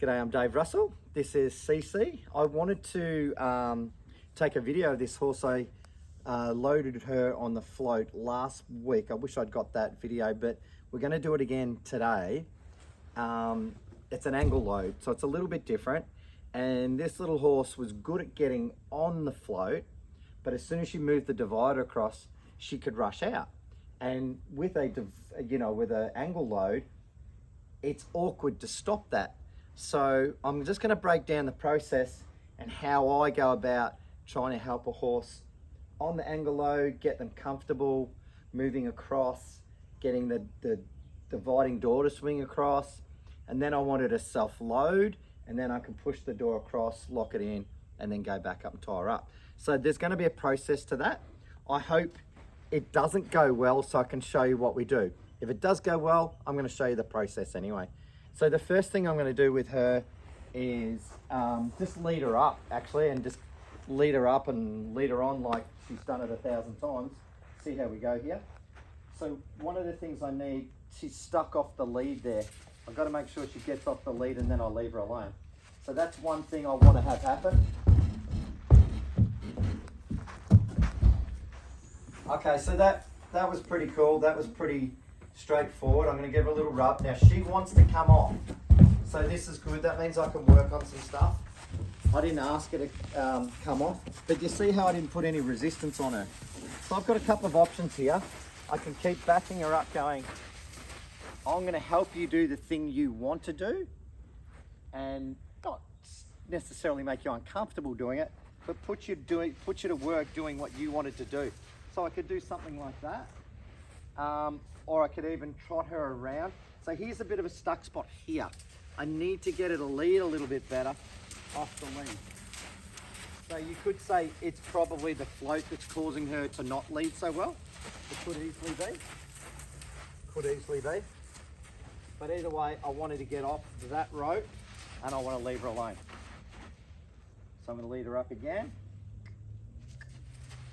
G'day, I'm Dave Russell. This is CC. I wanted to take a video of this horse. I loaded her on the float last week. I wish I'd got that video, but we're going to do it again today. It's an angle load, so it's a little bit different. And this little horse was good at getting on the float, but as soon as she moved the divider across, she could rush out. And with with an angle load, it's awkward to stop that. So I'm just going to break down the process and how I go about trying to help a horse on the angle load, get them comfortable, moving across, getting the dividing door to swing across. And then I wanted to self-load, and then I can push the door across, lock it in, and then go back up and tie her up. So there's going to be a process to that. I hope it doesn't go well so I can show you what we do. If it does go well, I'm going to show you the process anyway. So the first thing I'm going to do with her is just lead her up, actually, and just lead her up and lead her on like she's done it 1,000 times. See how we go here. So one of the things I need, she's stuck off the lead there. I've got to make sure she gets off the lead and then I'll leave her alone. So that's one thing I want to have happen. Okay, so that was pretty cool. That was pretty straightforward. I'm going to give her a little rub. Now she wants to come off, so this is good. That means I can work on some stuff. I didn't ask her to come off, but you see how I didn't put any resistance on her. So I've got a couple of options here. I can keep backing her up going, I'm going to help you do the thing you want to do, and not necessarily make you uncomfortable doing it, but put you to work doing what you wanted to do. So I could do something like that. Or I could even trot her around. So here's a bit of a stuck spot here. I need to get her to lead a little bit better off the lead. So you could say it's probably the float that's causing her to not lead so well. It could easily be. Could easily be. But either way, I wanted to get off that rope and I want to leave her alone. So I'm going to lead her up again.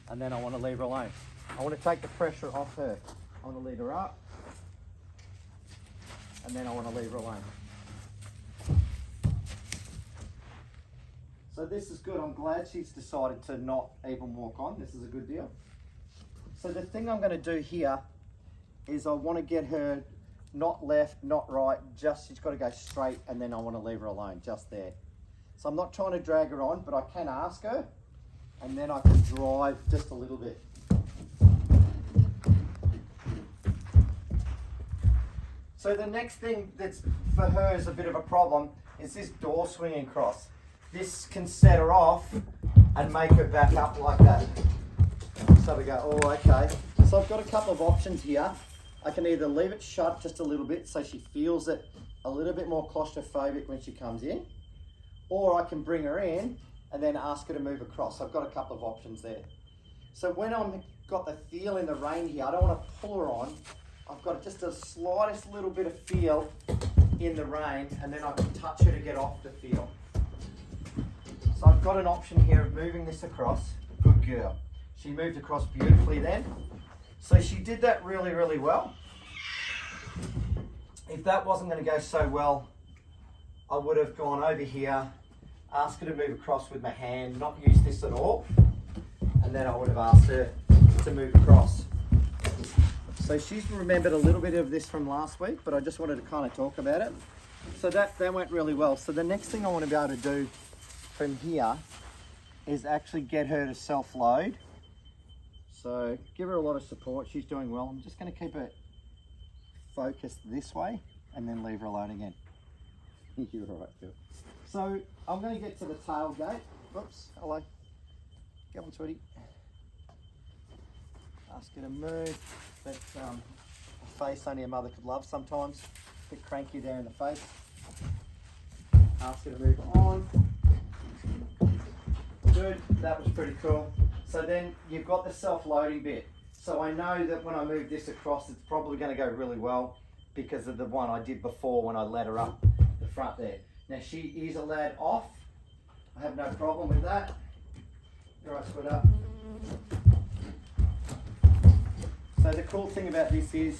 And then I want to leave her alone. I want to take the pressure off her. I want to lead her up, and then I want to leave her alone. So this is good. I'm glad she's decided to not even walk on. This is a good deal. So the thing I'm going to do here is I want to get her not left, not right, just she's got to go straight, and then I want to leave her alone, just there. So I'm not trying to drag her on, but I can ask her, and then I can drive just a little bit. So the next thing that's for her is a bit of a problem is this door swinging across. This can set her off and make her back up like that. So we go, oh, okay. So I've got a couple of options here. I can either leave it shut just a little bit so she feels it a little bit more claustrophobic when she comes in, or I can bring her in and then ask her to move across. I've got a couple of options there. So when I've got the feel in the rein here, I don't want to pull her on. I've got just the slightest little bit of feel in the rein, and then I can touch her to get off the feel. So I've got an option here of moving this across. Good girl. She moved across beautifully then. So she did that really, really well. If that wasn't going to go so well, I would have gone over here, asked her to move across with my hand, not use this at all, and then I would have asked her to move across. So she's remembered a little bit of this from last week, but I just wanted to kind of talk about it. So that went really well. So the next thing I want to be able to do from here is actually get her to self-load. So give her a lot of support. She's doing well. I'm just going to keep her focused this way and then leave her alone again. You're all right, Phil. So I'm going to get to the tailgate. Oops, hello. Come on, sweetie. Ask her to move. That's a face only a mother could love sometimes. A bit cranky there in the face. Ask her to move on. Good, that was pretty cool. So then you've got the self-loading bit. So I know that when I move this across, it's probably going to go really well because of the one I did before when I led her up the front there. Now she is a lad off. I have no problem with that. All right, split up. So the cool thing about this is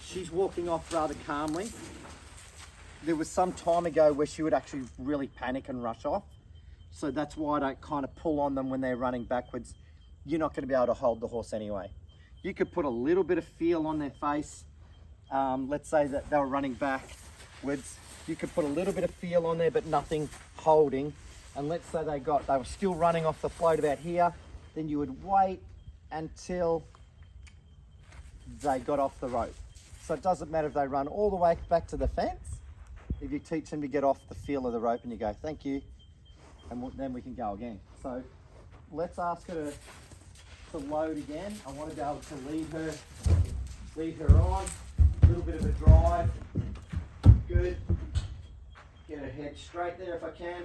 she's walking off rather calmly. there was some time ago where she would actually really panic and rush off. So that's why I don't kind of pull on them when they're running backwards. You're not going to be able to hold the horse anyway. You could put a little bit of feel on their face. Let's say that they were running backwards. You could put a little bit of feel on there, but nothing holding. And let's say they were still running off the float about here. Then you would wait until they got off the rope. So it doesn't matter if they run all the way back to the fence. If you teach them to get off the feel of the rope and you go, thank you, and then we can go again. So let's ask her to load again. I want to be able to lead her on. A little bit of a drive. Good. Get her head straight there if I can.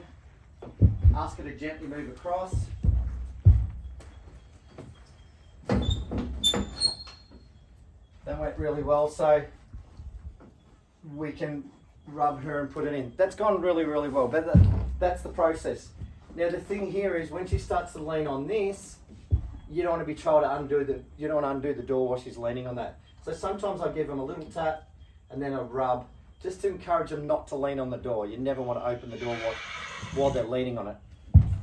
Ask her to gently move across. That went really well, so we can rub her and put it in. That's gone really, really well, but that's the process. Now the thing here is when she starts to lean on this, you don't want to be trying to undo the door while she's leaning on that. So sometimes I give them a little tap and then a rub, just to encourage them not to lean on the door. You never want to open the door while they're leaning on it.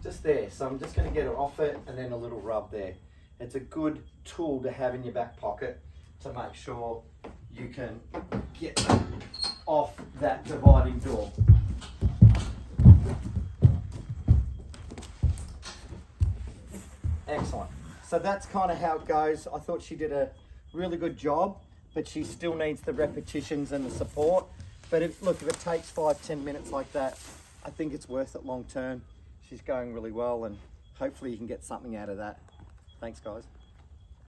Just there. So I'm just going to get her off it and then a little rub there. It's a good tool to have in your back pocket to make sure you can get off that dividing door. Excellent. So that's kind of how it goes. I thought she did a really good job, but she still needs the repetitions and the support. But if it takes 5-10 minutes like that, I think it's worth it long term. She's going really well, and hopefully you can get something out of that. Thanks, guys.